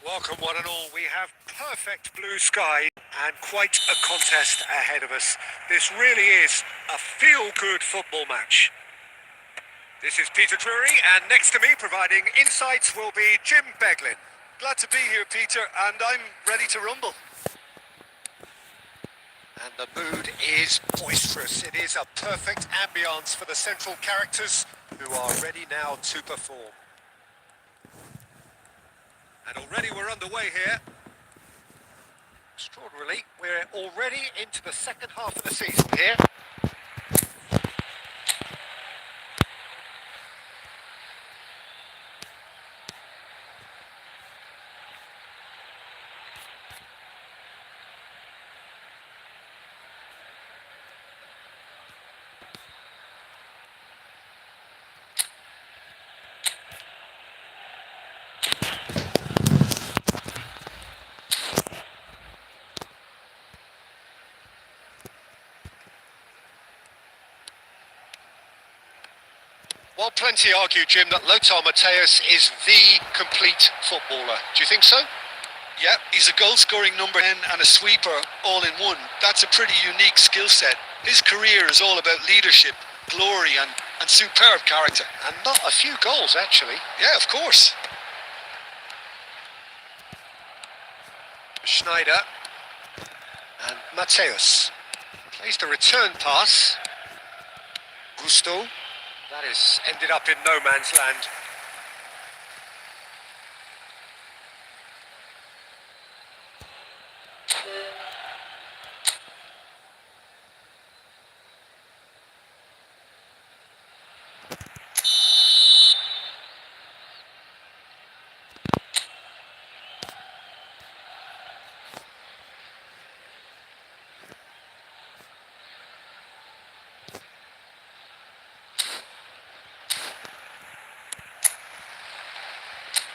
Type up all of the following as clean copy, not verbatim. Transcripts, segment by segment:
Welcome one and all. We have perfect blue sky and quite a contest ahead of us. This really is a feel-good football match. This is Peter Drury, and next to me providing insights will be Jim Beglin. Glad to be here, Peter, and I'm ready to rumble. And the mood is boisterous. It is a perfect ambience for the central characters who are ready now to perform. And already we're underway here. Extraordinarily, we're already into the second half of the season here. While plenty argue, Jim, that Lothar Matthäus is the complete footballer. Do you think so? Yeah, he's a goal-scoring number 10 and a sweeper all in one. That's a pretty unique skill set. His career is all about leadership, glory and superb character. And not a few goals, actually. Yeah, of course. Schneider and Matthäus plays the return pass. Gusto. That has ended up in no man's land.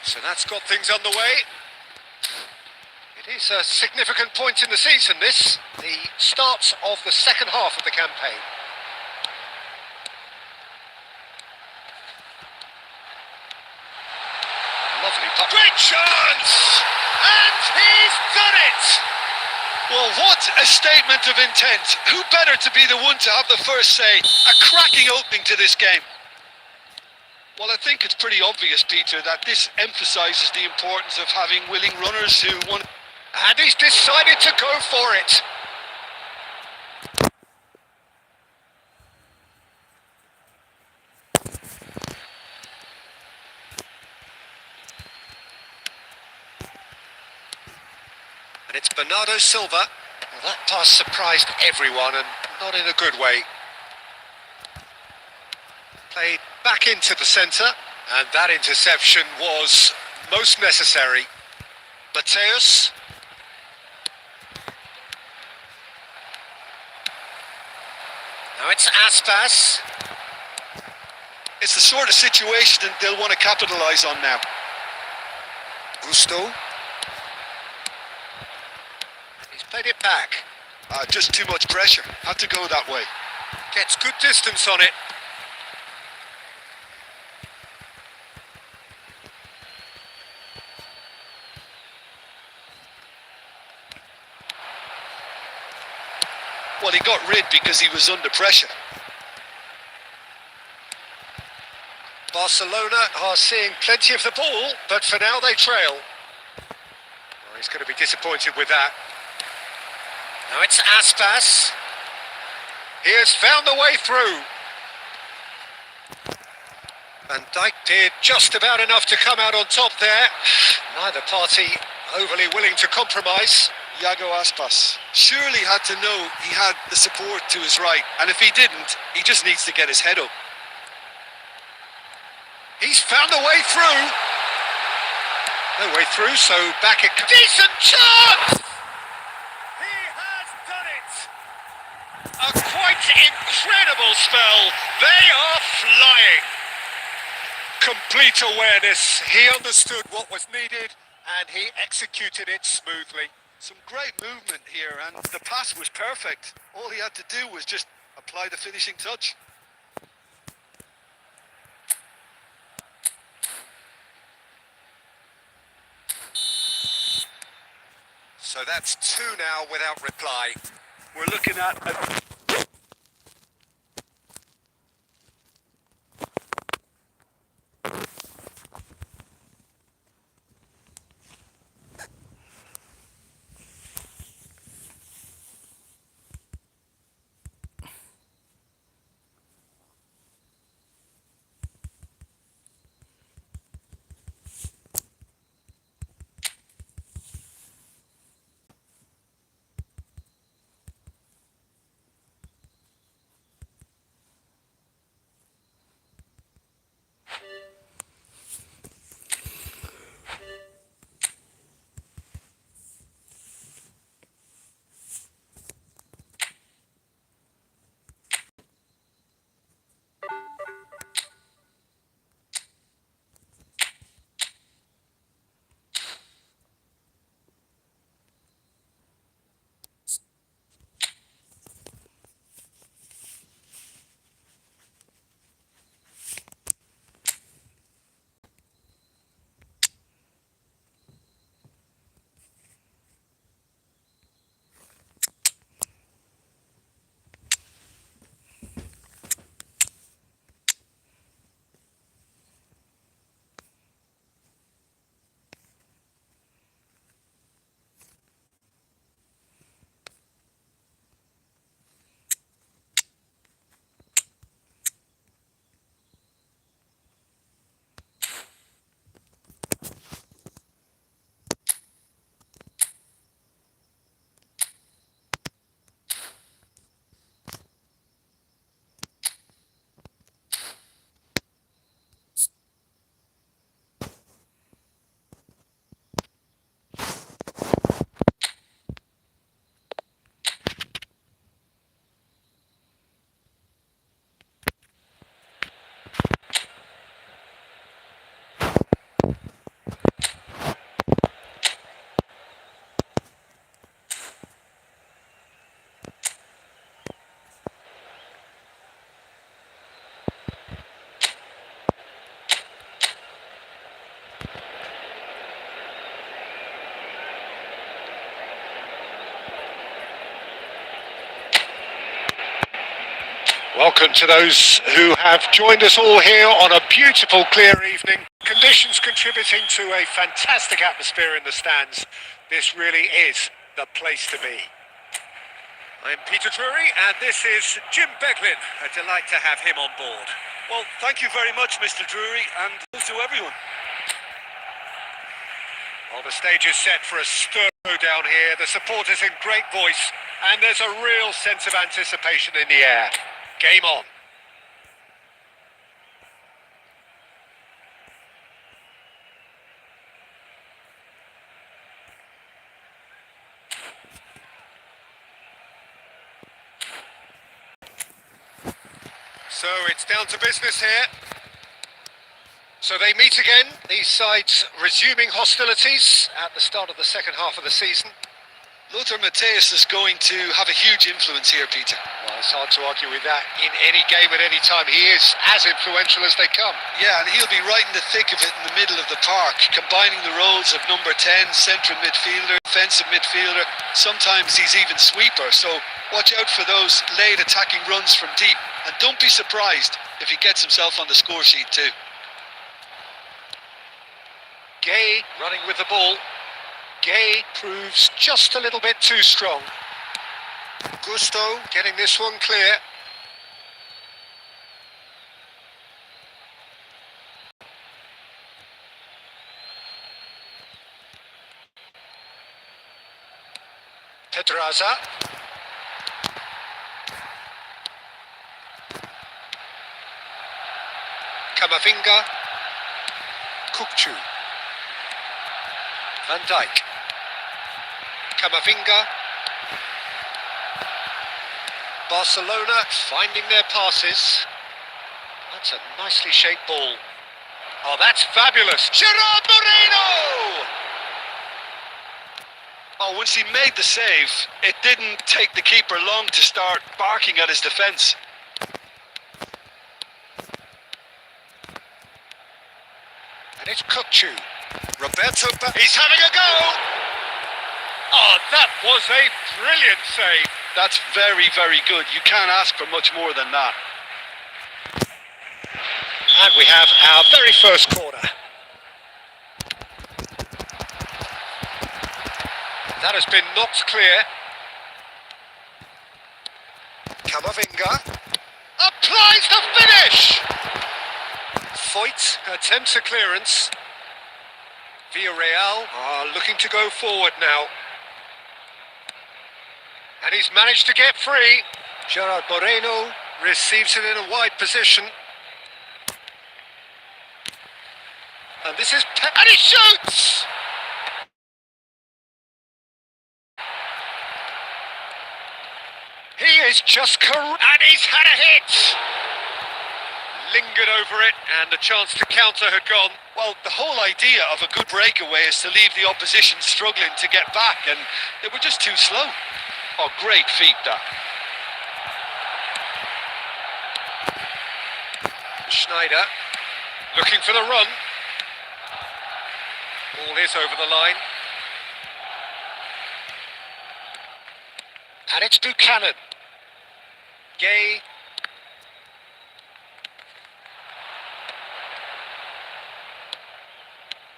So that's got things underway. It is a significant point in the season, this. The start of the second half of the campaign. Lovely puck. Great chance! And he's done it! Well, what a statement of intent. Who better to be the one to have the first say? A cracking opening to this game. Well, I think it's pretty obvious, Peter, that this emphasises the importance of having willing runners who want... And he's decided to go for it. And it's Bernardo Silva. Well, that pass surprised everyone, and not in a good way. Played back into the centre, and that interception was most necessary. Matthäus. Now it's Aspas. It's the sort of situation that they'll want to capitalise on now. Gusto. He's played it back. Just too much pressure. Had to go that way. Gets good distance on it. Well, he got rid because he was under pressure. Barcelona are seeing plenty of the ball, but for now they trail. Well, he's going to be disappointed with that. Now it's Aspas. He has found the way through. Van Dijk did just about enough to come out on top there. Neither party overly willing to compromise. Iago Aspas surely had to know he had the support to his right, and if he didn't, he just needs to get his head up. He's found a way through. No way through, so back it comes. Decent chance! He has done it! A quite incredible spell. They are flying. Complete awareness. He understood what was needed, and he executed it smoothly. Some great movement here, and the pass was perfect. All he had to do was just apply the finishing touch. So that's 2 now without reply. We're looking at a... Welcome to those who have joined us all here on a beautiful, clear evening. Conditions contributing to a fantastic atmosphere in the stands. This really is the place to be. I'm Peter Drury, and this is Jim Beglin. A delight to have him on board. Well, thank you very much, Mr. Drury, and to everyone. Well, the stage is set for a stir down here. The supporters in great voice, and there's a real sense of anticipation in the air. Game on. So it's down to business here. So they meet again, these sides resuming hostilities at the start of the second half of the season. Lothar Matthäus is going to have a huge influence here, Peter. Well, it's hard to argue with that in any game at any time. He is as influential as they come. Yeah, and he'll be right in the thick of it in the middle of the park, combining the roles of number 10, central midfielder, defensive midfielder. Sometimes he's even sweeper, so watch out for those late attacking runs from deep. And don't be surprised if he gets himself on the score sheet too. Gay running with the ball. Gay proves just a little bit too strong. Gusto getting this one clear. Pedraza. Camavinga. Kukcu. Van Dijk. Camavinga. Barcelona finding their passes. That's a nicely shaped ball. Oh, that's fabulous. Gerard Moreno! Oh, once he made the save, it didn't take the keeper long to start barking at his defence. And it's Kukcu. Roberto, he's having a go! Oh, that was a brilliant save. That's very, very good. You can't ask for much more than that. And we have our very first corner. That has been knocked clear. Camavinga applies the finish. Foyt attempts a clearance. Villarreal are looking to go forward now. And he's managed to get free. Gerard Moreno receives it in a wide position. And this is... and he shoots! He is just and he's had a hit! Lingered over it, and the chance to counter had gone. Well, the whole idea of a good breakaway is to leave the opposition struggling to get back, and they were just too slow. Oh, great feat, that. Schneider looking for the run. Ball is over the line. And it's Buchanan. Gay.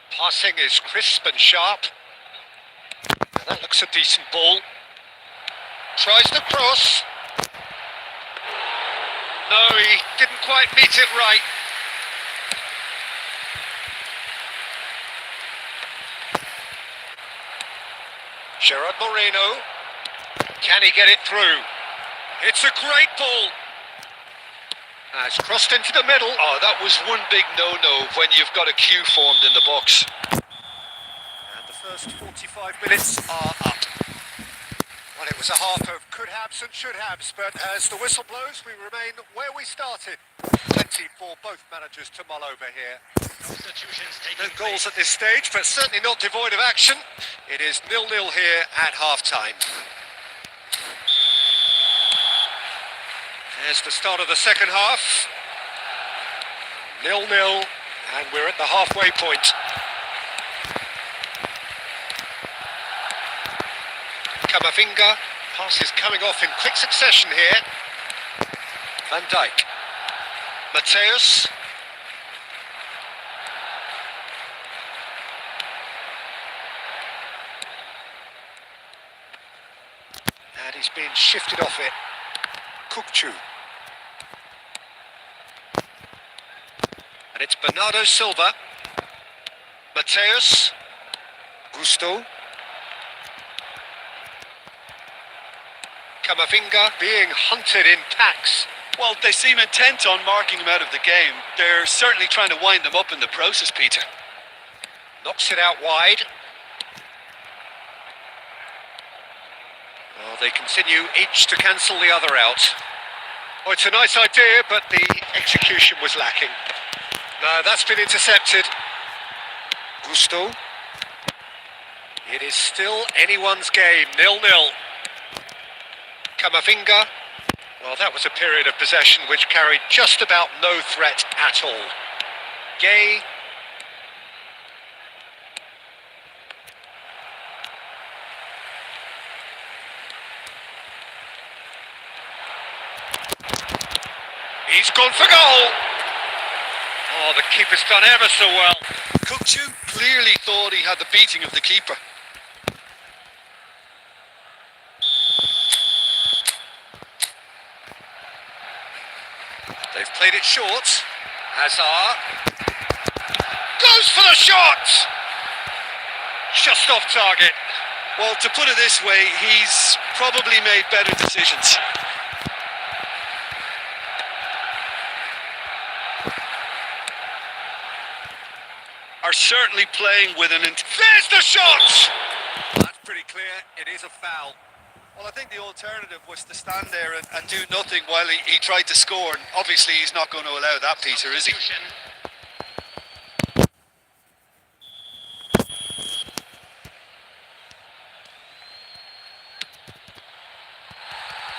Passing is crisp and sharp. And that looks a decent ball. Tries the cross. No, he didn't quite meet it right. Gerard Moreno. Can he get it through? It's a great ball. It's crossed into the middle. Oh, that was one big no-no when you've got a queue formed in the box. And the first 45 minutes are up. Well, it was a half of could-haves and should-haves, but as the whistle blows, we remain where we started. Plenty for both managers to mull over here. No goals at this stage, but certainly not devoid of action. It is 0-0 here at half-time. There's the start of the second half. 0-0, and we're at the halfway point. Camavinga, pass is coming off in quick succession here. Van Dijk. Mateus. And he's been shifted off it. Kukcu. And it's Bernardo Silva. Mateus. Gusto. Camavinga being hunted in packs. Well, they seem intent on marking him out of the game. They're certainly trying to wind them up in the process, Peter. Knocks it out wide. Well, they continue each to cancel the other out. Oh, it's a nice idea, but the execution was lacking. No, that's been intercepted. Gusto. It is still anyone's game, 0-0. Camavinga. Well, that was a period of possession which carried just about no threat at all. Gay. He's gone for goal. Oh, the keeper's done ever so well. Kukcu clearly thought he had the beating of the keeper. They've played it short. Hazard goes for the shot. Just off target. Well, to put it this way, he's probably made better decisions. Are certainly playing with an... There's the shot! That's pretty clear. It is a foul. Well, I think the alternative was to stand there and do nothing while he tried to score. And obviously, he's not going to allow that, Peter, is he?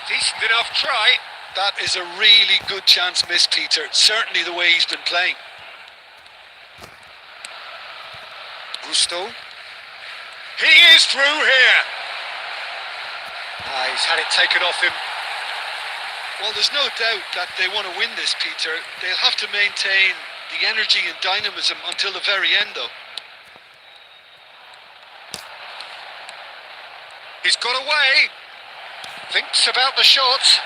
Decent enough try. That is a really good chance missed, Peter. Certainly the way he's been playing. Gusto. He is through here. He's had it taken off him. Well, there's no doubt that they want to win this, Peter. They'll have to maintain the energy and dynamism until the very end, though. He's got away. Thinks about the shot.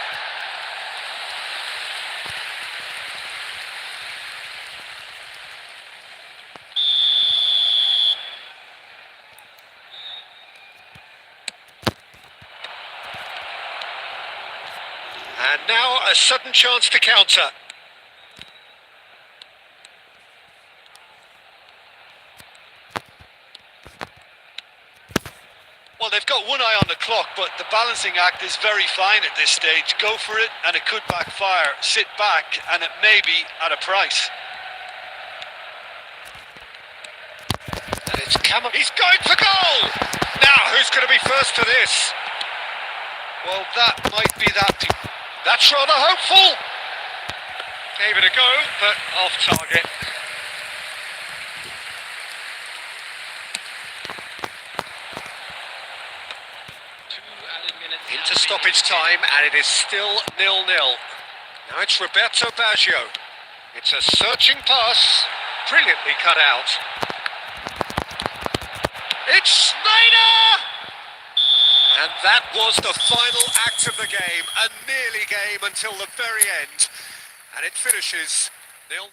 And now a sudden chance to counter. Well, they've got one eye on the clock, but the balancing act is very fine at this stage. Go for it, and it could backfire. Sit back, and it may be at a price. And it's Cameron. He's going for goal! Now, who's going to be first to this? Well, that might be that. That's rather hopeful. Gave it a go, but off target. Into stoppage time, and it is still 0-0. Now it's Roberto Baggio. It's a searching pass, brilliantly cut out. It's Snyder! And that was the final act of the game, a nearly game until the very end. And it finishes 0-0.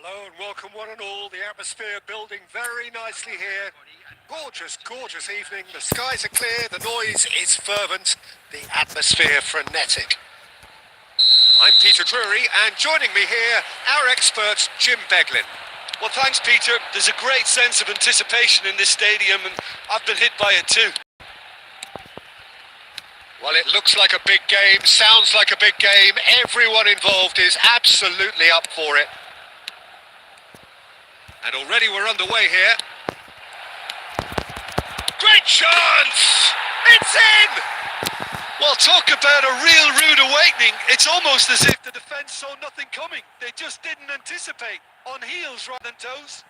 Hello and welcome one and all. The atmosphere building very nicely here. Gorgeous, gorgeous evening. The skies are clear, the noise is fervent, the atmosphere frenetic. I'm Peter Drury, and joining me here, our expert, Jim Beglin. Well, thanks, Peter. There's a great sense of anticipation in this stadium, and I've been hit by it too. Well, it looks like a big game, sounds like a big game. Everyone involved is absolutely up for it. And already we're underway here. Great chance! It's in! Well, talk about a real rude awakening. It's almost as if the defence saw nothing coming. They just didn't anticipate. On heels rather than toes.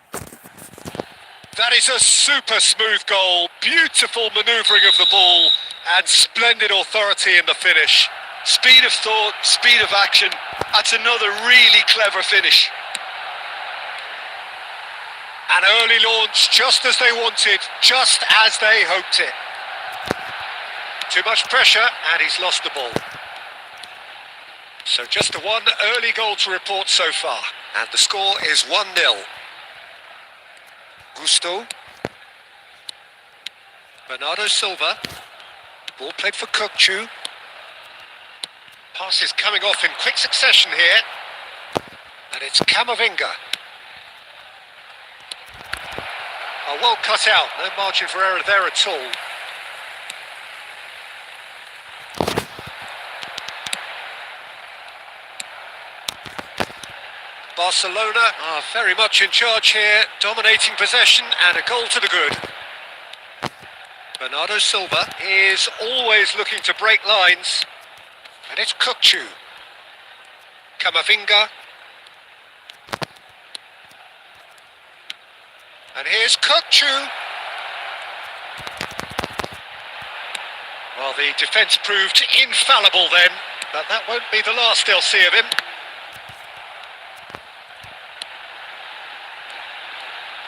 That is a super smooth goal. Beautiful manoeuvring of the ball and splendid authority in the finish. Speed of thought, speed of action. That's another really clever finish. An early launch, just as they wanted, just as they hoped it. Too much pressure, and he's lost the ball. So just the one early goal to report so far. And the score is 1-0. Gusto. Bernardo Silva. Ball played for Kokchu. Passes coming off in quick succession here. And it's Camavinga. Oh, well cut out, no margin for error there at all. Barcelona are very much in charge here, dominating possession and a goal to the good. Bernardo Silva is always looking to break lines. And it's Kokchu. Camavinga. And here's Kokchu. Well, the defence proved infallible then, but that won't be the last they'll see of him.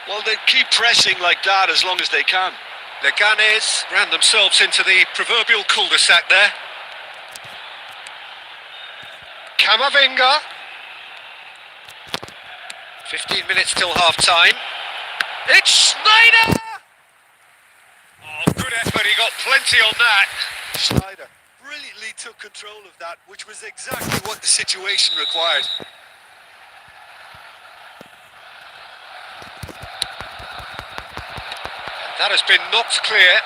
Well, they keep pressing like that as long as they can. Leganes ran themselves into the proverbial cul-de-sac there. Camavinga. 15 minutes till half-time. It's Snyder! Oh, good effort, he got plenty on that. Schneider brilliantly took control of that, which was exactly what the situation required. That has been knocked clear.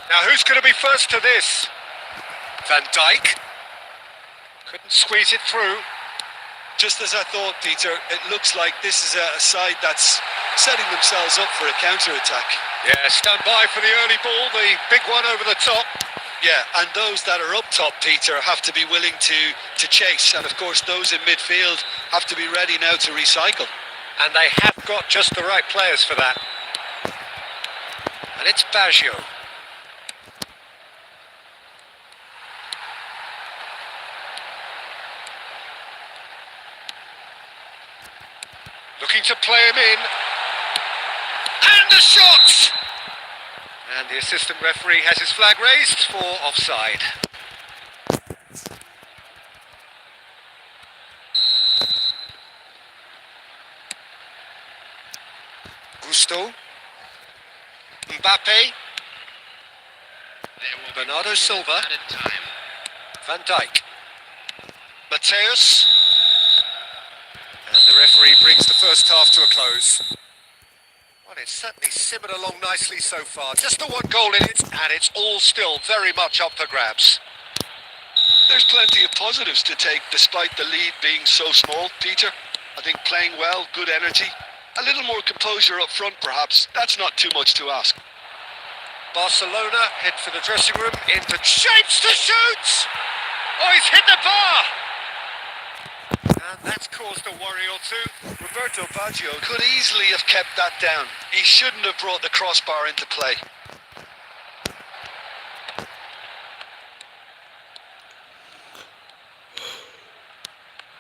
Now who's going to be first to this? Van Dijk. Couldn't squeeze it through. Just as I thought, Peter, it looks like this is a side that's setting themselves up for a counter-attack. Yeah, stand by for the early ball, the big one over the top. Yeah, and those that are up top, Peter, have to be willing to chase. And of course, those in midfield have to be ready now to recycle. And they have got just the right players for that. And it's Baggio. Looking to play him in. And the shot! And the assistant referee has his flag raised for offside. Gusto. Mbappe. Bernardo Silva. Van Dijk. Mateus. And the referee brings the first half to a close. Well, it's certainly simmered along nicely so far. Just the one goal in it, and it's all still very much up for grabs. There's plenty of positives to take despite the lead being so small, Peter. I think playing well, good energy. A little more composure up front, perhaps. That's not too much to ask. Barcelona head for the dressing room into shapes to shoot! Oh, he's hit the bar! And that's caused a worry or two. Roberto Baggio could easily have kept that down. He shouldn't have brought the crossbar into play.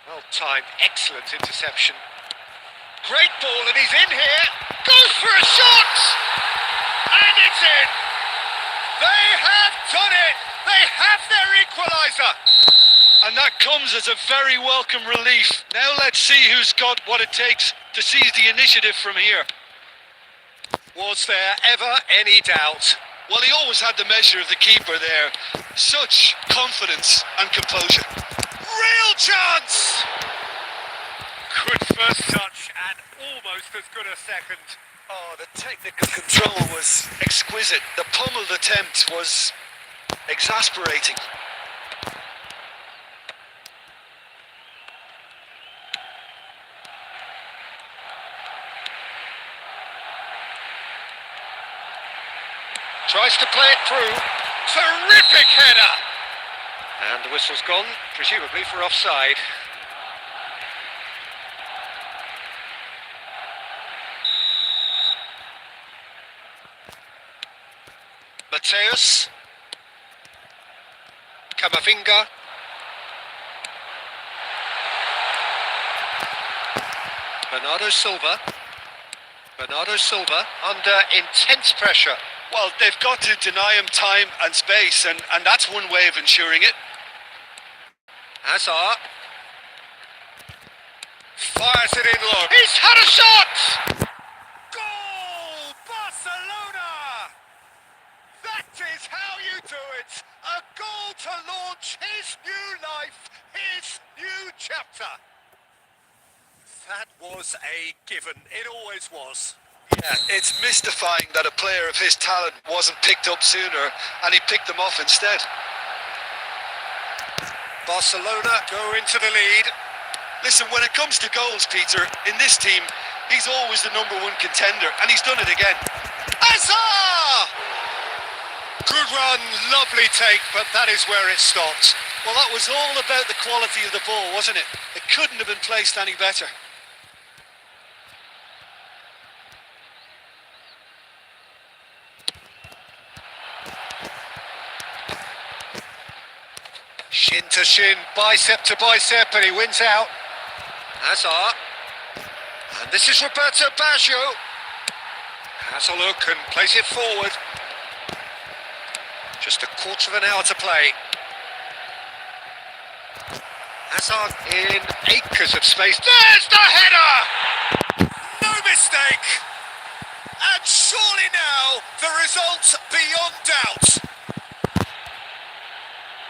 Well timed, excellent interception. Great ball, and he's in here. Goes for a shot! And it's in! They have done it! They have their equaliser! And that comes as a very welcome relief. Now let's see who's got what it takes to seize the initiative from here. Was there ever any doubt? Well, he always had the measure of the keeper there. Such confidence and composure. Real chance! Good first touch and almost as good a second. Oh, the technical control was exquisite. The pummeled attempt was exasperating. Tries to play it through. Terrific header! And the whistle's gone, presumably for offside. Mateus. Camavinga. Bernardo Silva. Bernardo Silva under intense pressure. Well, they've got to deny him time and space, and that's one way of ensuring it. Hazard. Fires it in low. He's had a shot! Goal! Barcelona! That is how you do it! A goal to launch his new life, his new chapter. That was a given. It always was. Yeah, it's mystifying that a player of his talent wasn't picked up sooner, and he picked them off instead. Barcelona go into the lead. Listen, when it comes to goals, Peter, in this team, he's always the #1 contender, and he's done it again. Hazard! Good run, lovely take, but that is where it stopped. Well, that was all about the quality of the ball, wasn't it? It couldn't have been placed any better. Shin to shin, bicep to bicep, and he wins out. Hazard. And this is Roberto Baggio. Has a look and plays it forward. Just a quarter of an hour to play. Hazard in acres of space. There's the header! No mistake! And surely now, the result's beyond doubt.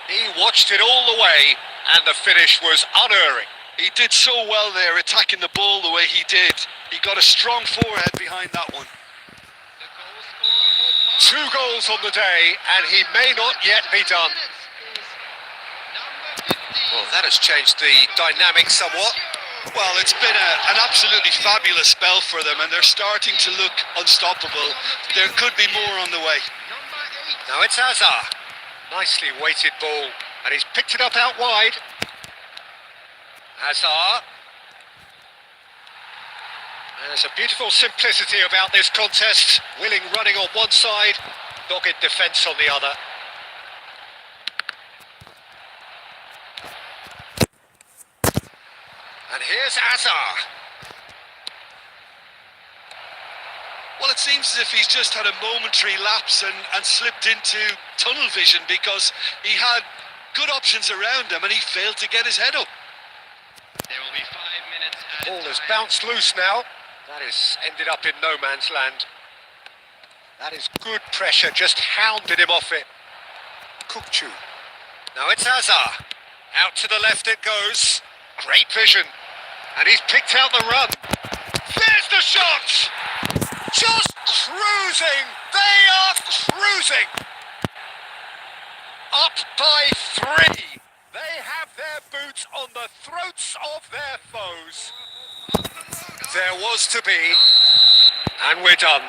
He watched it all the way, and the finish was unerring. He did so well there, attacking the ball the way he did. He got a strong forehead behind that one. The goal scorer for 2 goals on the day, and he may not yet be done. Well, that has changed the dynamic somewhat. Well, it's been an absolutely fabulous spell for them, and they're starting to look unstoppable. There could be more on the way. Now it's Hazard. Nicely weighted ball, and he's picked it up out wide. Hazard. And there's a beautiful simplicity about this contest. Willing running on one side, dogged defence on the other. And here's Hazard. Well, it seems as if he's just had a momentary lapse and slipped into tunnel vision, because he had good options around him and he failed to get his head up. There will be 5 minutes. Ball has bounced loose now. That has ended up in no man's land. That is good pressure, just hounded him off it. Kukcu. Now it's Hazard. Out to the left it goes. Great vision. And he's picked out the run. There's the shot! Just cruising! They are cruising! Up by 3. They have their boots on the throats of their foes. There was to be, and we're done.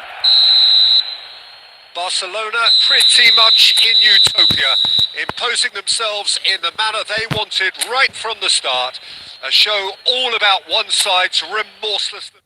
Barcelona pretty much in utopia, imposing themselves in the manner they wanted right from the start. A show all about one side's remorselessness.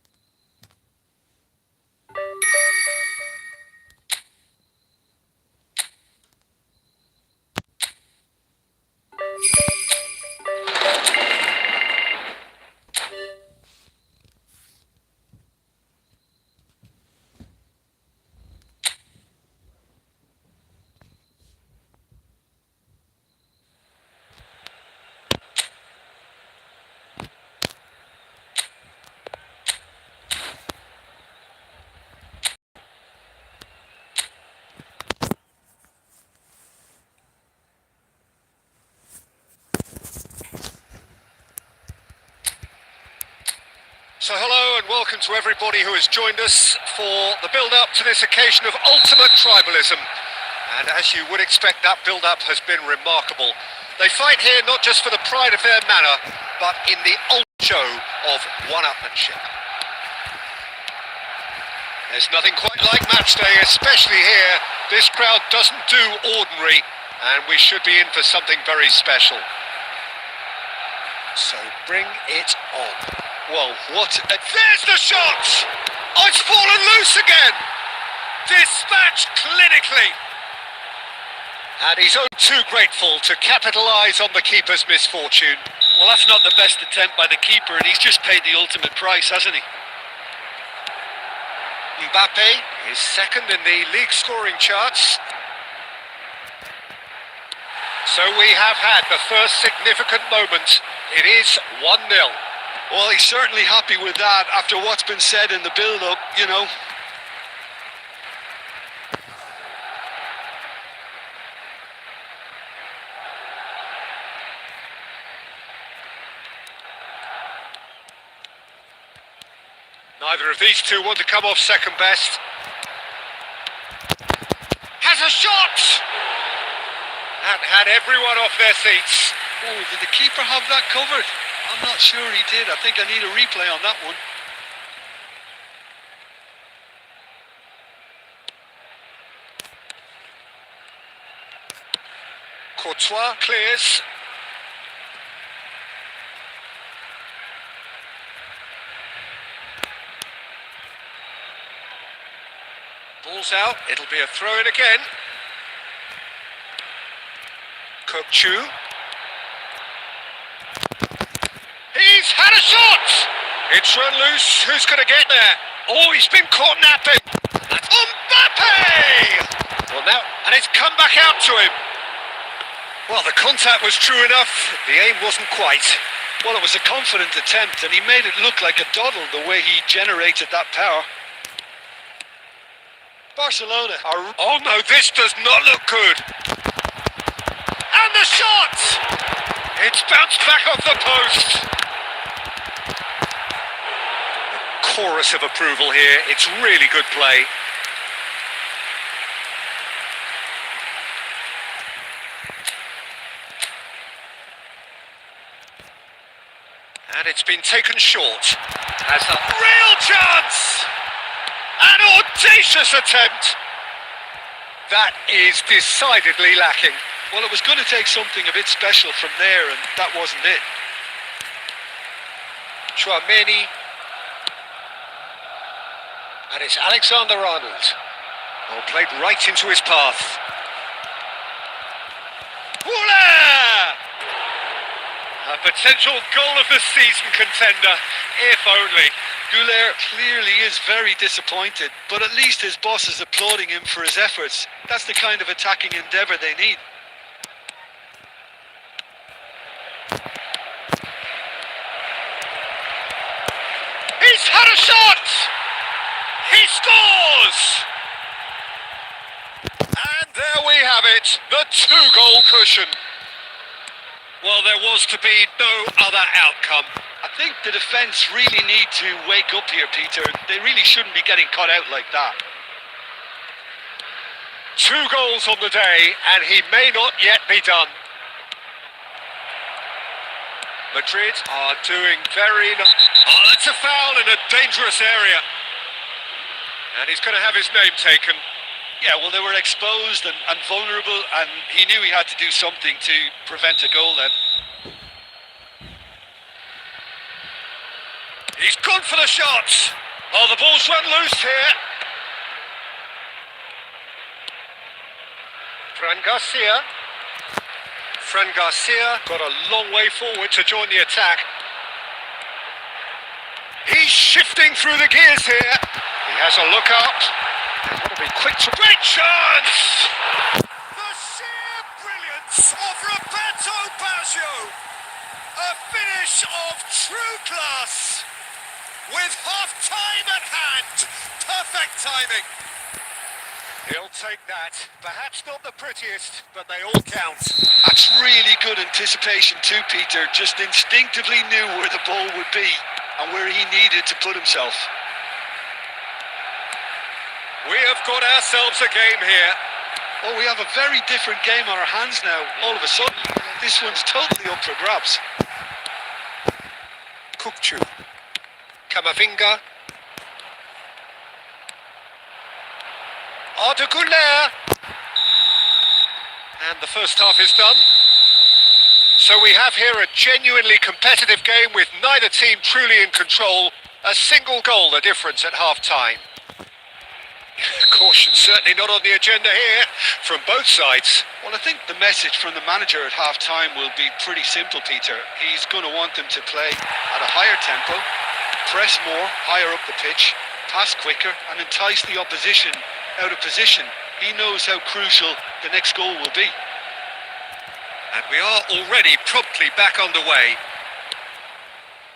So hello and welcome to everybody who has joined us for the build-up to this occasion of ultimate tribalism. And as you would expect, that build-up has been remarkable. They fight here not just for the pride of their manor, but in the ultimate show of one-upmanship. There's nothing quite like match day, especially here. This crowd doesn't do ordinary, and we should be in for something very special. So bring it on. Well, what a... There's the shot! Oh, it's fallen loose again! Dispatched clinically! And he's only too grateful to capitalise on the keeper's misfortune. Well, that's not the best attempt by the keeper, and he's just paid the ultimate price, hasn't he? Mbappe is second in the league scoring charts. So we have had the first significant moment. It is 1-0. Well, he's certainly happy with that after what's been said in the build-up, you know. Neither of these two want to come off second best. Has a shot! That had everyone off their seats. Oh, did the keeper have that covered? I'm not sure he did. I think I need a replay on that one. Courtois clears. Ball's out. It'll be a throw-in again. Kukcu. He's had a shot! It's run loose. Who's going to get there? Oh, he's been caught napping. That's Mbappe! Well, now, and it's come back out to him. Well, the contact was true enough. The aim wasn't quite. Well, it was a confident attempt, and he made it look like a doddle the way he generated that power. Barcelona are... Oh no, this does not look good. And the shot! It's bounced back off the post. A chorus of approval here. It's really good play. And it's been taken short. Has a real chance! An audacious attempt! That is decidedly lacking. Well, it was going to take something a bit special from there, and that wasn't it. Chouameni. And it's Alexander-Arnold. Oh, played right into his path. Voila! A potential goal of the season contender, if only. Goulet clearly is very disappointed, but at least his boss is applauding him for his efforts. That's the kind of attacking endeavour they need. He's had a shot! He scores! And there we have it, the two-goal cushion. Well, there was to be no other outcome. I think the defence really need to wake up here, Peter. They really shouldn't be getting caught out like that. 2 goals on the day, and he may not yet be done. Madrid are doing very... Oh, that's a foul in a dangerous area. And he's going to have his name taken. Yeah, well, they were exposed and vulnerable, and he knew he had to do something to prevent a goal then. He's gone for the shots. Oh, the ball's run loose here. Fran Garcia got a long way forward to join the attack. He's shifting through the gears here. He has a look up. He's got to be quick to... Great chance! The sheer brilliance of Roberto Baggio. A finish of true class. With half-time at hand. Perfect timing. He'll take that. Perhaps not the prettiest, but they all count. That's really good anticipation too, Peter. Just instinctively knew where the ball would be and where he needed to put himself. We have got ourselves a game here. Oh, we have a very different game on our hands now. All of a sudden, this one's totally up for grabs. Kukcu. Camavinga. Arda Güler. And the first half is done. So we have here a genuinely competitive game with neither team truly in control. A single goal the difference at half-time. Caution certainly not on the agenda here from both sides. Well, I think the message from the manager at half-time will be pretty simple, Peter. He's going to want them to play at a higher tempo, press more, higher up the pitch, pass quicker, and entice the opposition out of position. He knows how crucial the next goal will be. And we are already promptly back underway.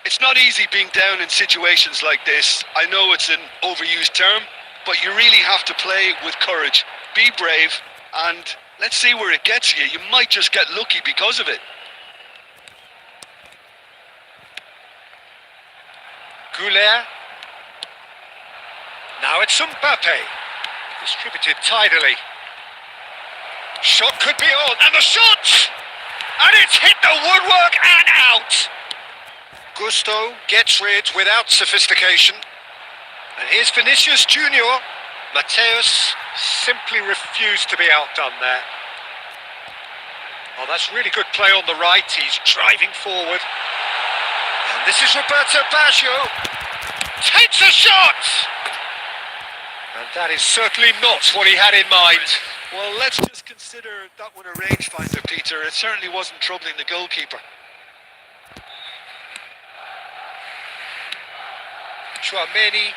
It's not easy being down in situations like this. I know it's an overused term, but you really have to play with courage. Be brave, and let's see where it gets you. You might just get lucky because of it. Güler. Now it's Mbappe. Distributed tidily. Shot could be on, and the shot! And it's hit the woodwork and out! Gusto gets rid without sophistication. And here's Vinicius Junior. Mateus simply refused to be outdone there. Oh, that's really good play on the right. He's driving forward. And this is Roberto Baggio. Takes a shot! And that is certainly not what he had in mind. Well, let's just consider that one a rangefinder, Peter. It certainly wasn't troubling the goalkeeper. Chouameni.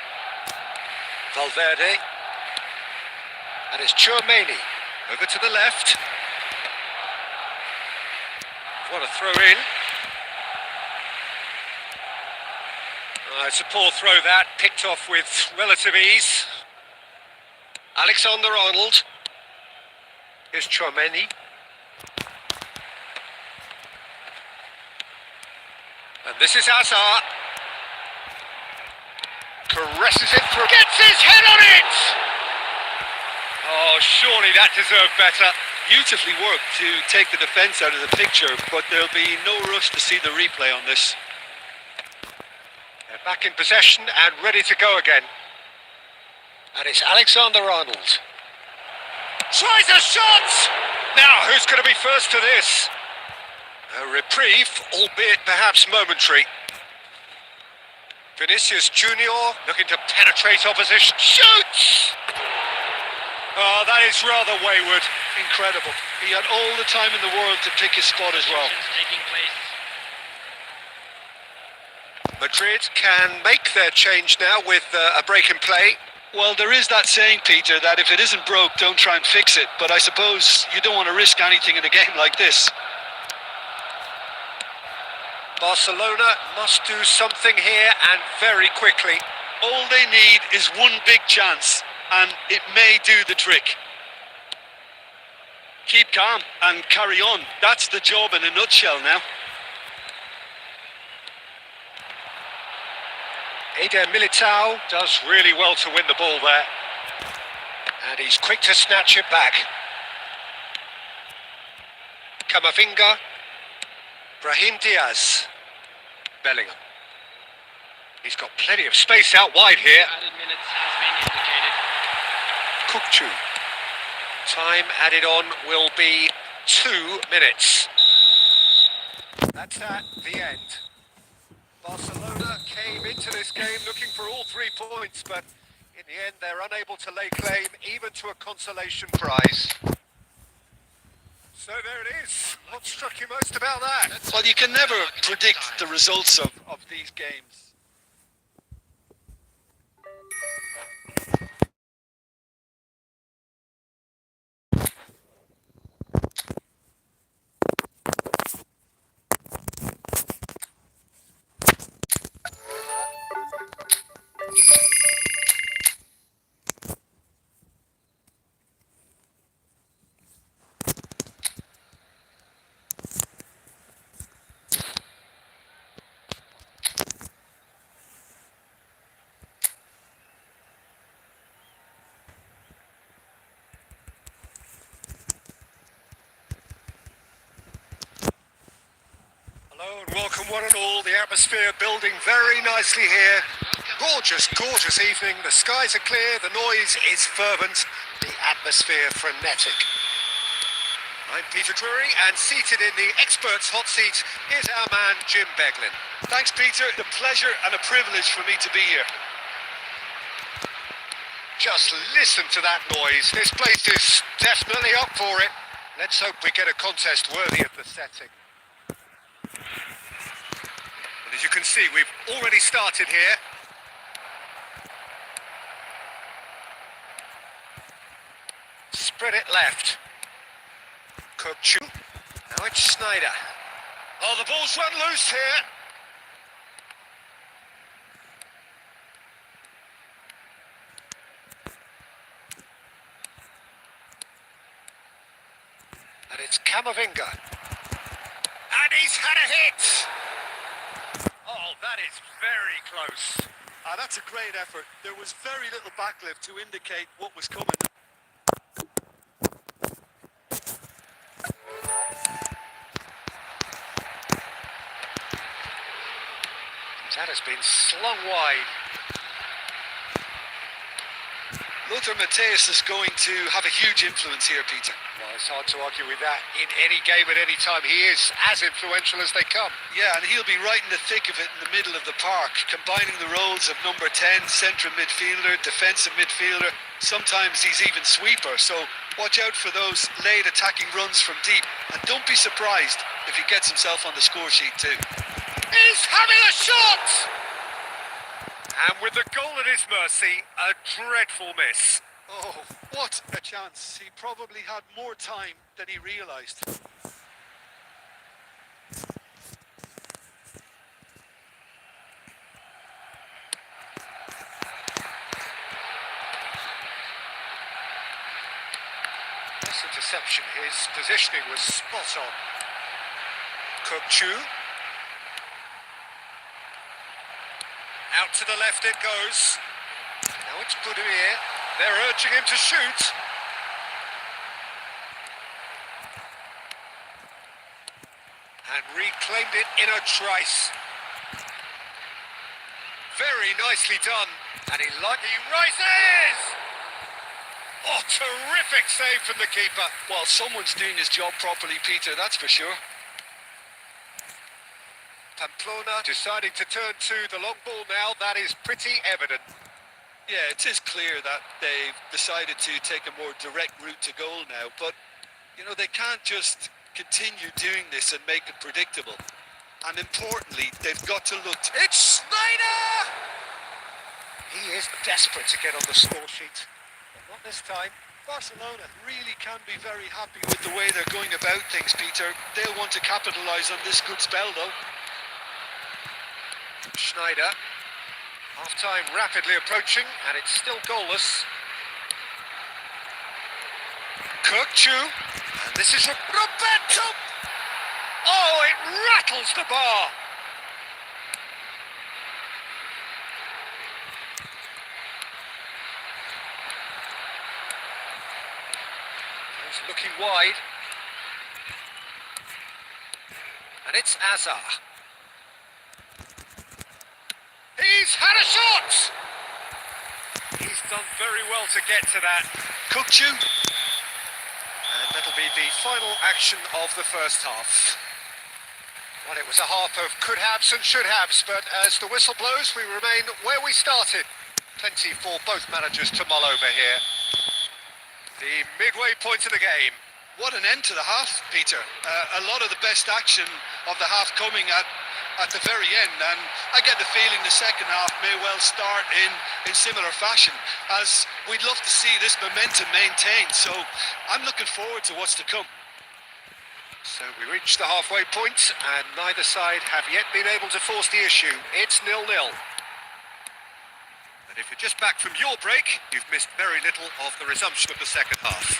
Valverde. And it's Chouameni. Over to the left. What a throw in. It's a poor throw that, picked off with relative ease. Alexander-Arnold. Here's Chouameni. And this is Hazard. Caresses it through. Gets his head on it! Oh, surely that deserved better. Beautifully worked to take the defence out of the picture, but there'll be no rush to see the replay on this. They're back in possession and ready to go again. And it's Alexander-Arnold. Tries a shot! Now, who's going to be first to this? A reprieve, albeit perhaps momentary. Vinicius Junior looking to penetrate opposition. Shoots! Oh, that is rather wayward. Incredible. He had all the time in the world to pick his spot as well. Taking place. Madrid can make their change now with a break in play. Well, there is that saying, Peter, that if it isn't broke, don't try and fix it. But I suppose you don't want to risk anything in a game like this. Barcelona must do something here and very quickly. All they need is one big chance, and it may do the trick. Keep calm and carry on. That's the job in a nutshell now. Eder Militao does really well to win the ball there. And he's quick to snatch it back. Camavinga. Brahim Diaz. Bellingham. He's got plenty of space out wide here. Added minutes has been indicated. Kukçu. Time added on will be 2 minutes. That's at the end. Barcelona came into this game looking for all 3 points, but in the end they're unable to lay claim even to a consolation prize. So there it is. What struck you most about that? Well, you can never predict the results of these games. Hello and welcome one and all. The atmosphere building very nicely here. Gorgeous, gorgeous evening. The skies are clear, the noise is fervent, the atmosphere frenetic. I'm Peter Drury, and seated in the experts' hot seat is our man Jim Beglin. Thanks, Peter. A pleasure and a privilege for me to be here. Just listen to that noise. This place is definitely up for it. Let's hope we get a contest worthy of the setting. And as you can see, we've already started here. Spread it left. Kukçu. Now it's Snyder. Oh, the ball's run loose here. And it's Camavinga. And he's had a hit. Oh, that is very close. That's a great effort. There was very little backlift to indicate what was coming. That has been slung wide. Lothar Matthäus is going to have a huge influence here, Peter. Well, it's hard to argue with that. In any game at any time, he is as influential as they come. Yeah, and he'll be right in the thick of it in the middle of the park, combining the roles of number 10, central midfielder, defensive midfielder. Sometimes he's even sweeper, so watch out for those late attacking runs from deep. And don't be surprised if he gets himself on the score sheet too. He's having a shot! And with the goal at his mercy, a dreadful miss. Oh, what a chance. He probably had more time than he realised. This interception, his positioning was spot on. Kukçu. Out to the left it goes. Now it's Boudier. They're urging him to shoot. And reclaimed it in a trice. Very nicely done. And he rises! Oh, terrific save from the keeper. Well, someone's doing his job properly, Peter, that's for sure. Pamplona deciding to turn to the long ball now. That is pretty evident. Yeah, it is clear that they've decided to take a more direct route to goal now, but, you know, they can't just continue doing this and make it predictable. And importantly, they've got to look... It's Snyder! He is desperate to get on the score sheet. But not this time. Barcelona really can be very happy with the way they're going about things, Peter. They'll want to capitalise on this good spell, though. Schneider. Half-time rapidly approaching, and it's still goalless. Kirkchu. And this is Roberto. Oh, it rattles the bar. He's looking wide. And it's Azar. He's had a shot! He's done very well to get to that. Kirkchu. And that'll be the final action of the first half. Well, it was a half of could-haves and should-haves, but as the whistle blows, we remain where we started. Plenty for both managers to mull over here. The midway point of the game. What an end to the half, Peter. A lot of the best action of the half coming at the very end, and I get the feeling the second half may well start in similar fashion, as we'd love to see this momentum maintained, so I'm looking forward to what's to come. So we reach the halfway point, and neither side have yet been able to force the issue. It's 0-0. And if you're just back from your break, you've missed very little of the resumption of the second half.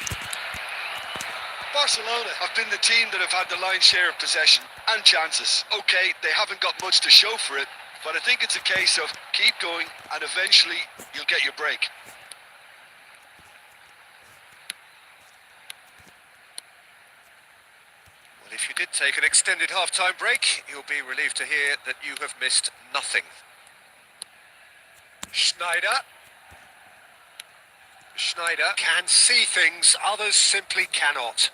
Barcelona have been the team that have had the lion's share of possession and chances. Okay, they haven't got much to show for it, but I think it's a case of keep going and eventually you'll get your break. Well, if you did take an extended half-time break, you'll be relieved to hear that you have missed nothing. Schneider. Schneider can see things others simply cannot.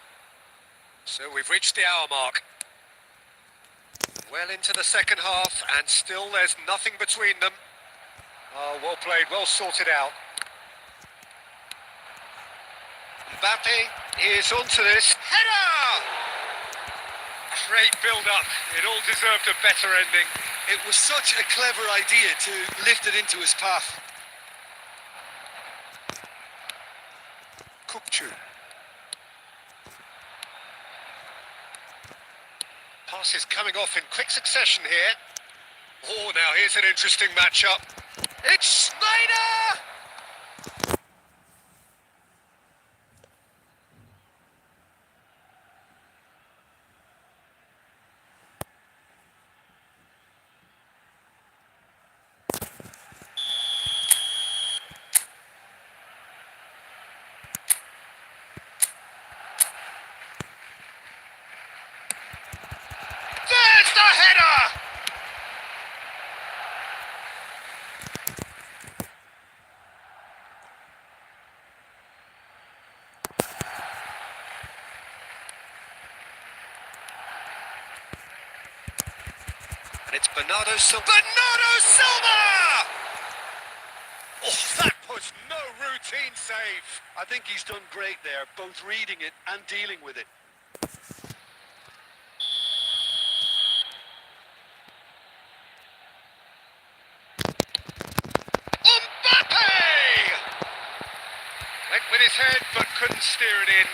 So we've reached the hour mark. Well into the second half, and still there's nothing between them. Oh, well played, well sorted out. Mbappe is onto this. Header! Great build-up. It all deserved a better ending. It was such a clever idea to lift it into his path. Kirkchu. Pass is coming off in quick succession here. Oh, now here's an interesting matchup. It's Snyder! There's the header! And it's Bernardo Silva. Bernardo Silva! Oh, that was no routine save. I think he's done great there, both reading it and dealing with it. Went with his head, but couldn't steer it in.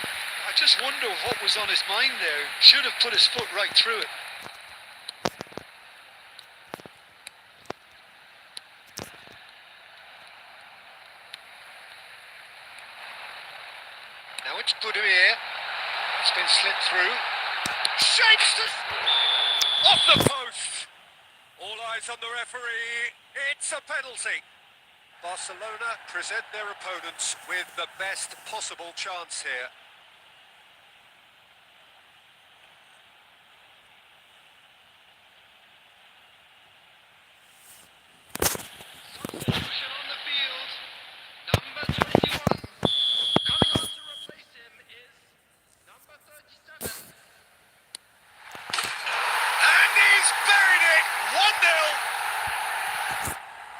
I just wonder what was on his mind there. Should have put his foot right through it. Now it's Budimir. It's been slipped through. Shapes the... off the post! All eyes on the referee. It's a penalty. Barcelona present their opponents with the best possible chance here. Substitution on the field. Number 21. Coming on to replace him is number 37. And he's buried it! 1-0.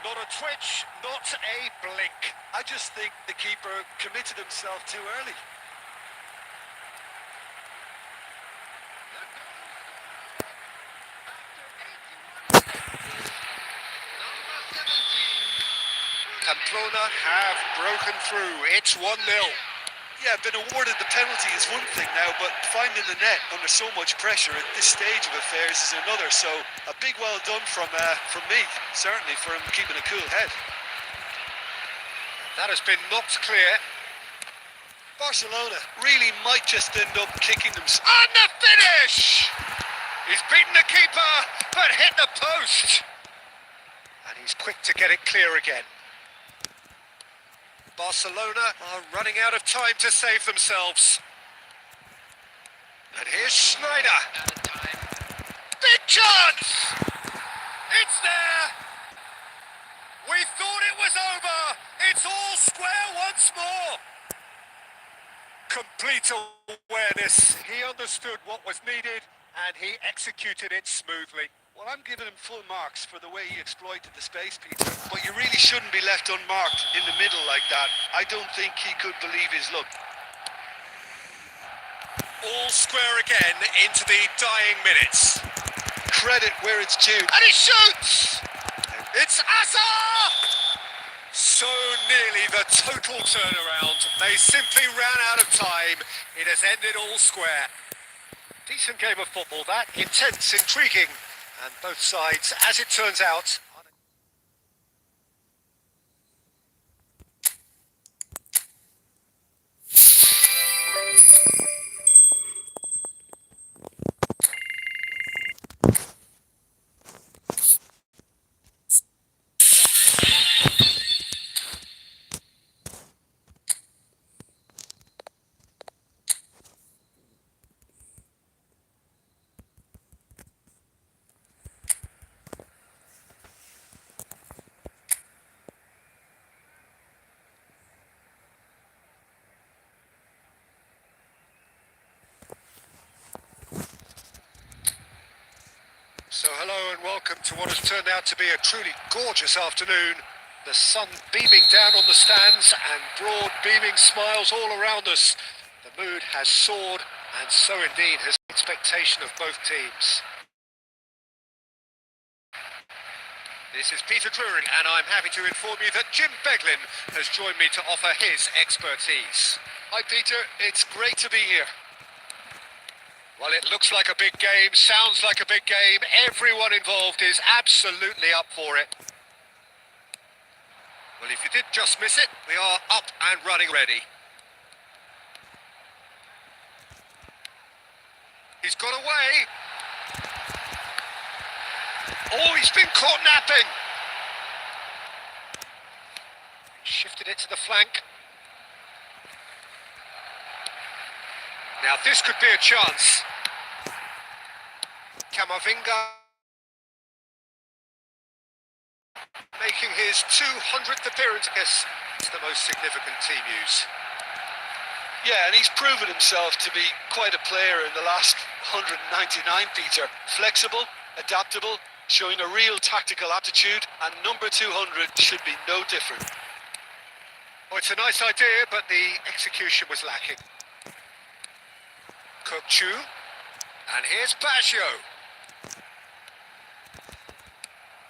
Not a twitch, not a blink. I just think the keeper committed himself too early. Number 17. Pamplona have broken through. It's 1-0. Yeah, been awarded the penalty is one thing now, but finding the net under so much pressure at this stage of affairs is another. So a big well done from me, certainly for him keeping a cool head. That has been knocked clear. Barcelona really might just end up kicking themselves. And the finish! He's beaten the keeper, but hit the post. And he's quick to get it clear again. Barcelona are running out of time to save themselves. And here's Schneider. Out of time. Big chance! It's there! We thought it was over. It's all square once more. Complete awareness. He understood what was needed and he executed it smoothly. Well, I'm giving him full marks for the way he exploited the space, Peter. But you really shouldn't be left unmarked in the middle like that. I don't think he could believe his luck. All square again into the dying minutes. Credit where it's due. And he shoots! It's Azar! So nearly the total turnaround. They simply ran out of time. It has ended all square. Decent game of football, that. Intense, intriguing. And both sides, as it turns out, So hello and welcome to what has turned out to be a truly gorgeous afternoon. The sun beaming down on the stands and broad beaming smiles all around us. The mood has soared and so indeed has the expectation of both teams. This is Peter Drury and I'm happy to inform you that Jim Beglin has joined me to offer his expertise. Hi, Peter. It's great to be here. Well, it looks like a big game, sounds like a big game. Everyone involved is absolutely up for it. Well, if you did just miss it, we are up and running ready. He's got away. Oh, he's been caught napping. Shifted it to the flank. Now this could be a chance. Camavinga making his 200th appearance. I guess it's the most significant team news. Yeah, and he's proven himself to be quite a player in the last 199, Peter. Flexible, adaptable, showing a real tactical aptitude, and number 200 should be no different. Oh, it's a nice idea, but the execution was lacking. Kokchu, and here's Baggio.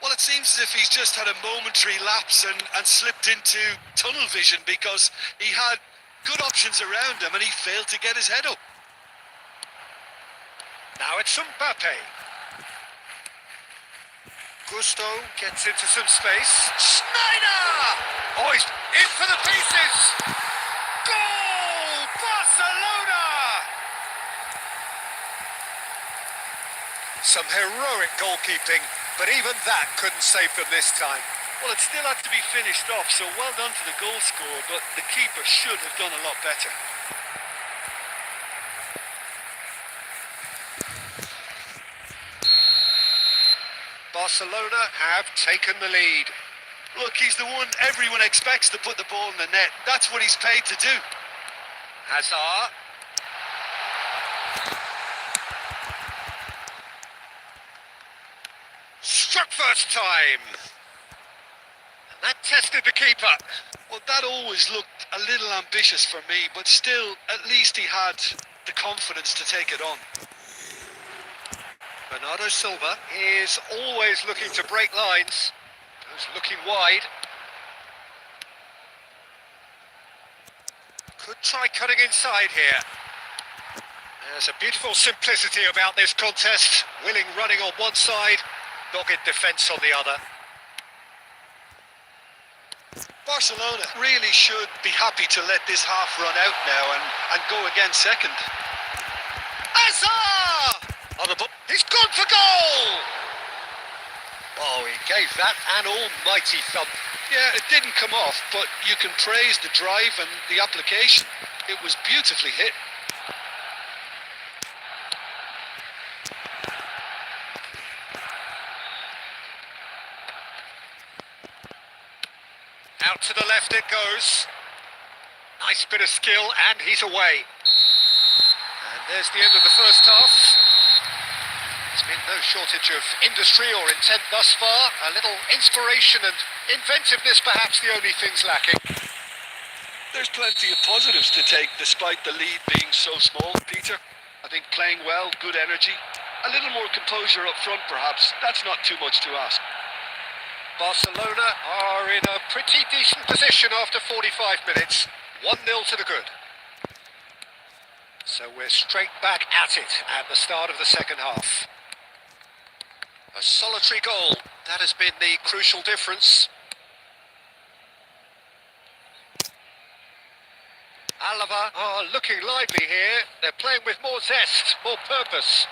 Well, it seems as if he's just had a momentary lapse and slipped into tunnel vision because he had good options around him and he failed to get his head up. Now it's Mbappe. Gusto gets into some space. Schneider! Oh, he's in for the pieces! Goal! Barcelona! Some heroic goalkeeping, but even that couldn't save them this time. Well, it still had to be finished off, so well done to the goal scorer, but the keeper should have done a lot better. Barcelona have taken the lead. Look, he's the one everyone expects to put the ball in the net. That's what he's paid to do. Hazard. Struck first time. And that tested the keeper. Well, that always looked a little ambitious for me, but still, at least he had the confidence to take it on. Bernardo Silva is always looking to break lines. Goes looking wide. Could try cutting inside here. There's a beautiful simplicity about this contest. Willing running on one side, dogged defence on the other. Barcelona really should be happy to let this half run out now and go again second. Hazard! On the ball. He's gone for goal! Oh, he gave that an almighty thump. Yeah, it didn't come off, but you can praise the drive and the application. It was beautifully hit. Out to the left it goes. Nice bit of skill, and he's away. And there's the end of the first half. There's been no shortage of industry or intent thus far. A little inspiration and inventiveness, perhaps the only things lacking. There's plenty of positives to take despite the lead being so small, Peter. I think playing well, good energy. A little more composure up front, perhaps. That's not too much to ask. Barcelona are in a pretty decent position after 45 minutes. 1-0 to the good. So we're straight back at it at the start of the second half. A solitary goal. That has been the crucial difference. Alava are looking lively here. They're playing with more zest, more purpose.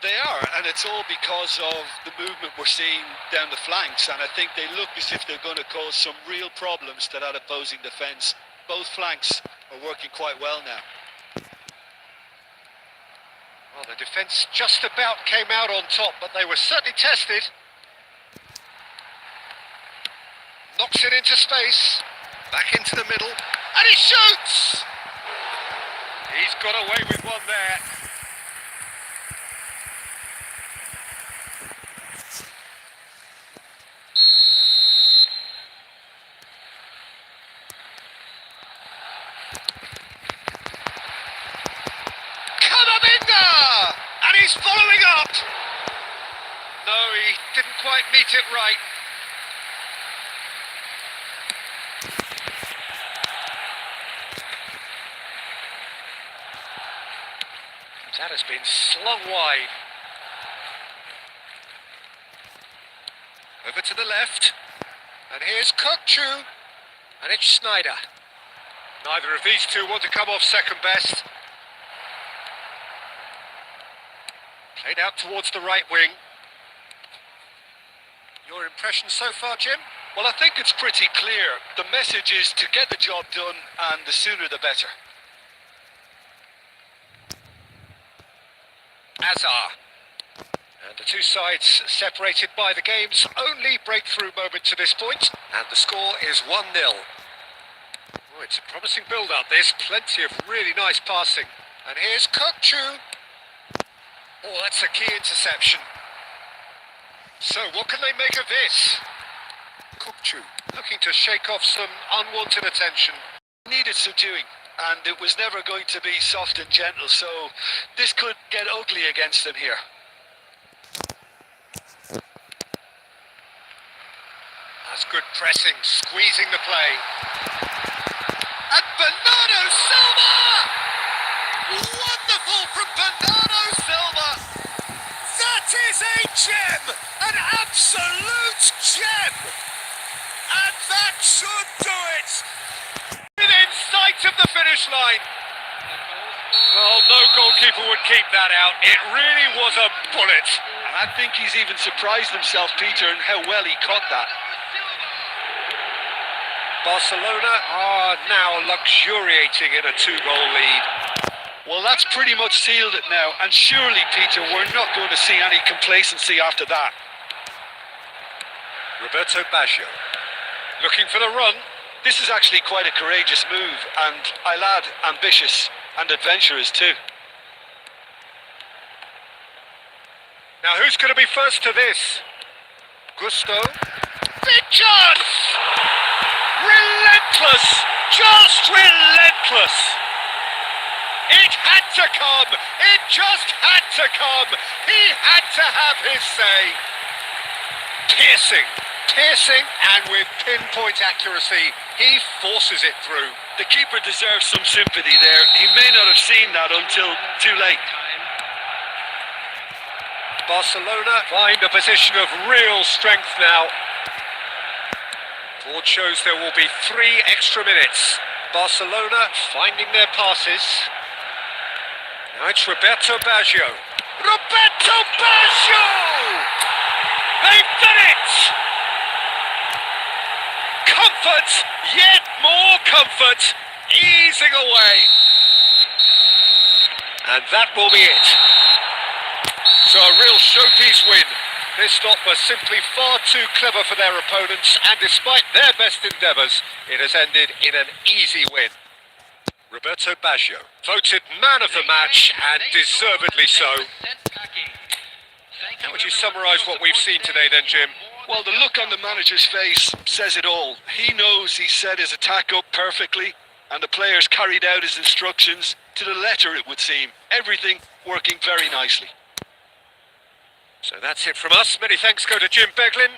They are, and it's all because of the movement we're seeing down the flanks, and I think they look as if they're going to cause some real problems to that opposing defence. Both flanks are working quite well now. Well, the defence just about came out on top, but they were certainly tested. Knocks it into space, back into the middle, and he shoots! He's got away with one there. And he's following up! No, he didn't quite meet it right. That has been slung wide. Over to the left. And here's Kokchu. And it's Snyder. Neither of these two want to come off second best. Played out towards the right wing. Your impression so far, Jim? Well, I think it's pretty clear. The message is to get the job done, and the sooner the better. Hazard. And the two sides separated by the game's only breakthrough moment to this point. And the score is 1-0. Oh, it's a promising build-up, this. Plenty of really nice passing. And here's Kokchu. Oh, that's a key interception. So, what can they make of this? Kokchu looking to shake off some unwanted attention. Needed subduing, and it was never going to be soft and gentle, so this could get ugly against them here. That's good pressing, squeezing the play. And Bernardo Silva! Wonderful from Bernardo Silva! That is a gem! An absolute gem! And that should do it! Within sight of the finish line. Well, no goalkeeper would keep that out. It really was a bullet. And I think he's even surprised himself, Peter, in how well he caught that. Barcelona are now luxuriating in a 2-goal lead. Well, that's pretty much sealed it now, and surely, Peter, we're not going to see any complacency after that. Roberto Baggio. Looking for the run. This is actually quite a courageous move, and I'll add ambitious and adventurous too. Now who's going to be first to this? Gusto. Big chance! Relentless! Just relentless! It had to come! It just had to come! He had to have his say! Piercing! Piercing, and with pinpoint accuracy, he forces it through. The keeper deserves some sympathy there. He may not have seen that until too late. Barcelona find a position of real strength now. Board shows there will be 3 extra minutes. Barcelona finding their passes. Now it's Roberto Baggio. Roberto Baggio! They've done it! Comfort, yet more comfort, easing away. And that will be it. So a real showpiece win. This stop was simply far too clever for their opponents, and despite their best endeavours, it has ended in an easy win. Roberto Baggio, voted man of the match, and deservedly so. How would you summarise what we've seen today then, Jim? Well, the look on the manager's face says it all. He knows he set his attack up perfectly, and the players carried out his instructions to the letter, it would seem. Everything working very nicely. So that's it from us. Many thanks go to Jim Beglin.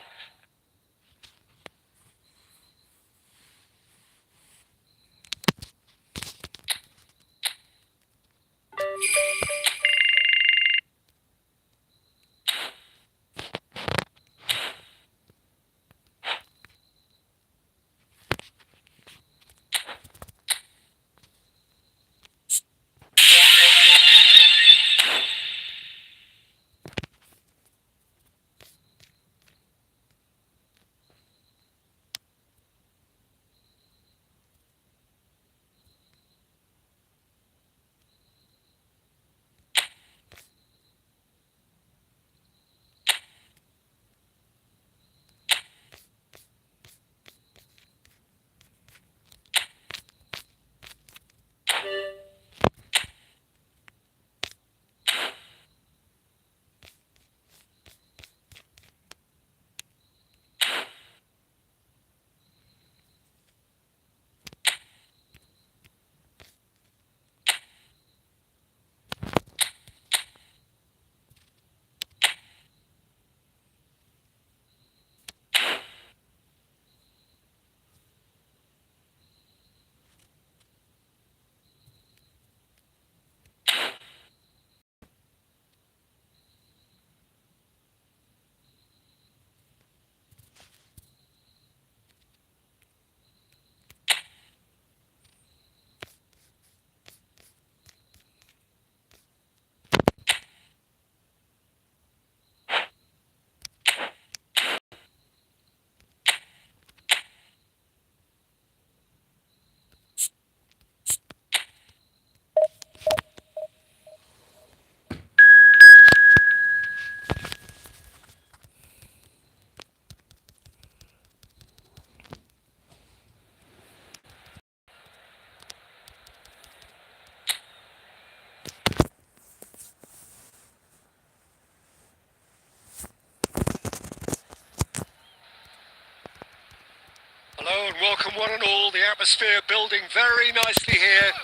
Hello and welcome one and all. The atmosphere building very nicely here.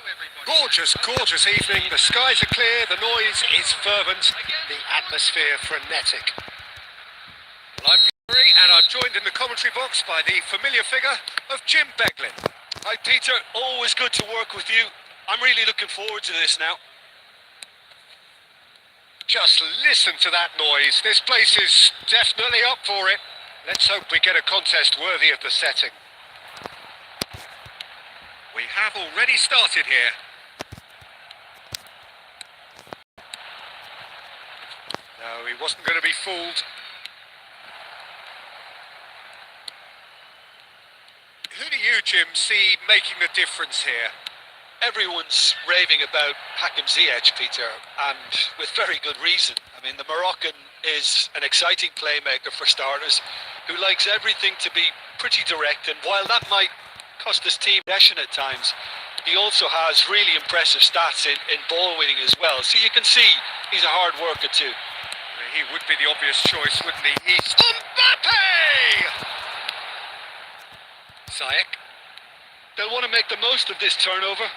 Gorgeous, gorgeous evening. The skies are clear, the noise is fervent, the atmosphere frenetic. Well, I'm Peter and I'm joined in the commentary box by the familiar figure of Jim Beglin. Hi, Peter. Always good to work with you. I'm really looking forward to this now. Just listen to that noise. This place is definitely up for it. Let's hope we get a contest worthy of the setting. We have already started here. No, he wasn't going to be fooled. Who do you, Jim, see making the difference here? Everyone's raving about Hakim Ziyech, Peter, and with very good reason. I mean, the Moroccan is an exciting playmaker for starters, who likes everything to be pretty direct, and while that might cost his team possession at times, he also has really impressive stats in ball winning as well. So you can see he's a hard worker too. He would be the obvious choice, wouldn't he? He's Mbappe! Ziyech. They'll want to make the most of this turnover.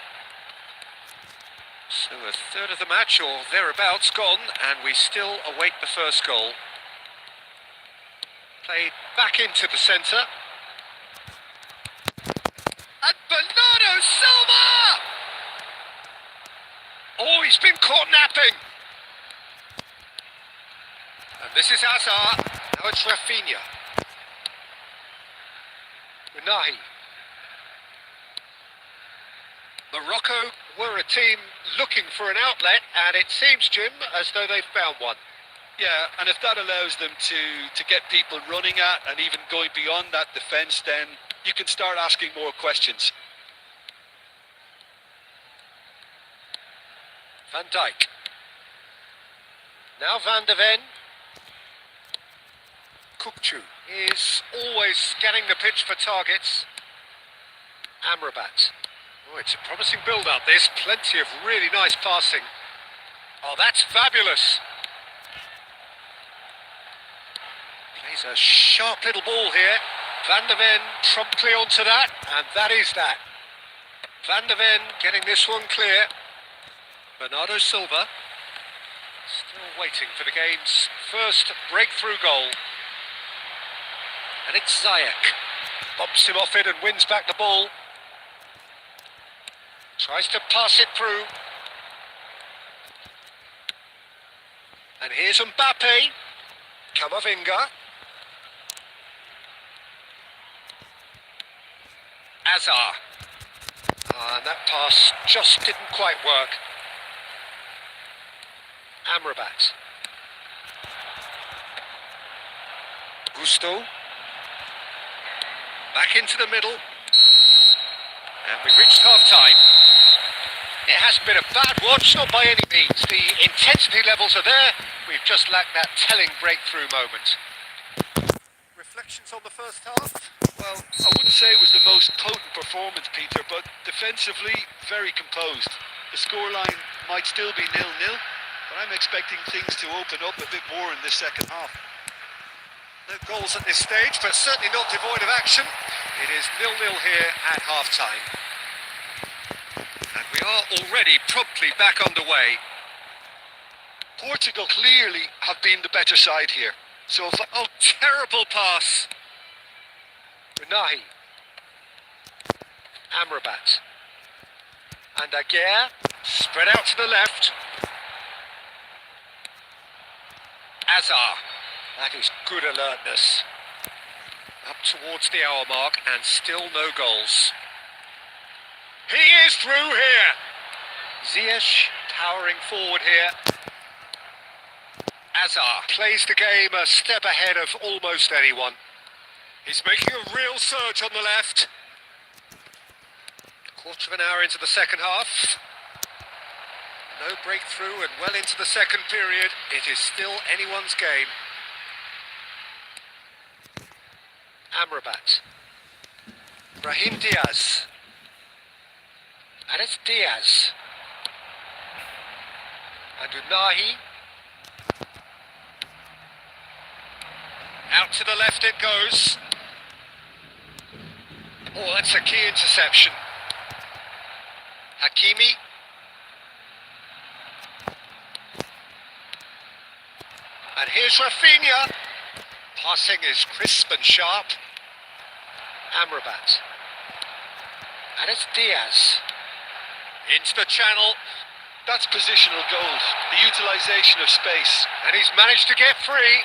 So a third of the match or thereabouts gone, and we still await the first goal. Played back into the centre. And Bernardo Silva! Oh, he's been caught napping. And this is Hazard. Now it's Rafinha. Unahi. Morocco were a team looking for an outlet, and it seems, Jim, as though they've found one. Yeah, and if that allows them to get people running at and even going beyond that defence, then you can start asking more questions. Van Dijk. Now Van de Ven. Kukçu is always scanning the pitch for targets. Amrabat. Oh, it's a promising build-up. There's plenty of really nice passing. Oh, that's fabulous. Plays a sharp little ball here. Van de Ven promptly onto that, and that is that. Van de Ven getting this one clear. Bernardo Silva still waiting for the game's first breakthrough goal. And it's Ziyech. Bumps him off it and wins back the ball. Tries to pass it through. And here's Mbappe. Camavinga. Hazard. And that pass just didn't quite work. Amrabat. Gusto. Back into the middle. And we've reached half-time. It hasn't been a bad watch, not by any means. The intensity levels are there. We've just lacked that telling breakthrough moment. Reflections on the first half? Well, I wouldn't say it was the most potent performance, Peter, but defensively, very composed. The scoreline might still be 0-0, but I'm expecting things to open up a bit more in this second half. No goals at this stage, but certainly not devoid of action. It is 0-0 here at half-time. And we are already promptly back underway. Portugal clearly have been the better side here. So, oh, terrible pass. Unahi. Amrabat. And Aguirre, spread out to the left. Hazard. That is good alertness. Up towards the hour mark and still no goals. He is through here. Ziyech towering forward here. Hazard plays the game a step ahead of almost anyone. He's making a real surge on the left. Quarter of an hour into the second half. No breakthrough and well into the second period. It is still anyone's game. Amrabat. Brahim Diaz. And it's Diaz. And Unahi. Out to the left it goes. Oh, that's a key interception. Hakimi. And here's Rafinha. Passing is crisp and sharp. Amrabat. And it's Diaz. Into the channel. that's positional gold, the utilisation of space. And he's managed to get free.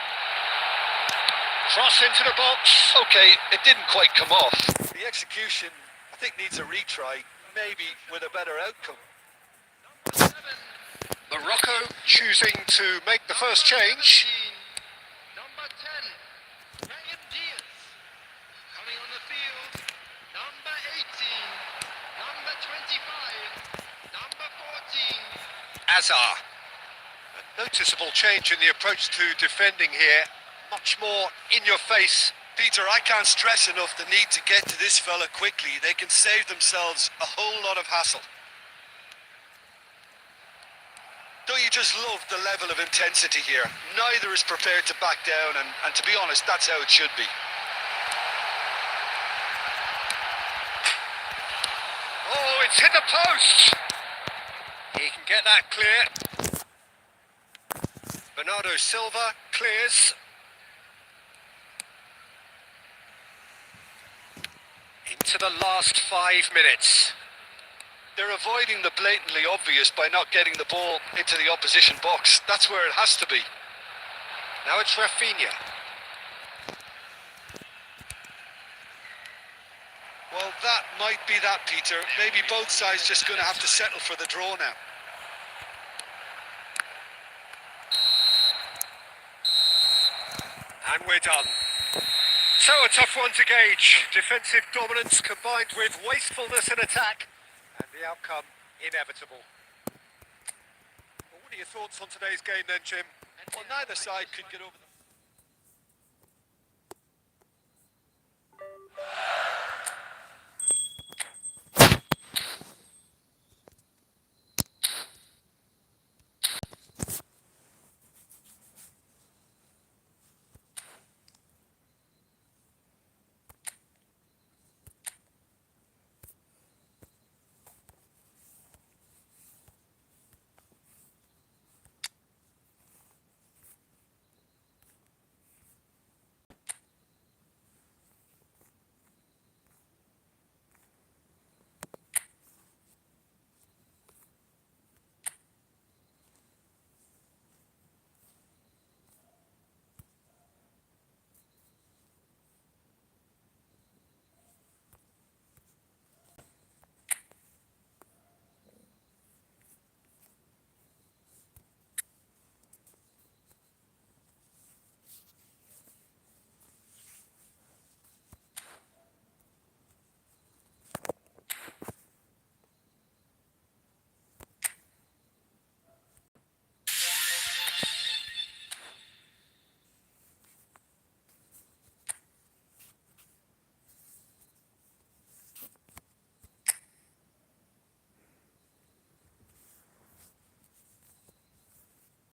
Cross into the box. Okay, it didn't quite come off. The execution, I think, needs a retry, maybe with a better outcome. Morocco choosing to make the first change. Number 10, Brahim Diaz. Coming on the field, number 18, number 25, number 14. Hazard. A noticeable change in the approach to defending here. Much more in your face Peter, I can't stress enough the need to get to this fella quickly. They can save themselves a whole lot of hassle. Don't you just love the level of intensity here? Neither is prepared to back down, and to be honest, that's how it should be. Oh, it's hit the post. He can get that clear. Bernardo Silva clears. Into the last 5 minutes. They're avoiding the blatantly obvious by not getting the ball into the opposition box. That's where it has to be. Now it's Rafinha. Well, that might be that, Peter. Maybe both sides just going to have to settle for the draw now. And we're done. So a tough one to gauge. Defensive dominance combined with wastefulness in attack. And the outcome inevitable. Well, what are your thoughts on today's game then, Jim? Well, neither side could get over the...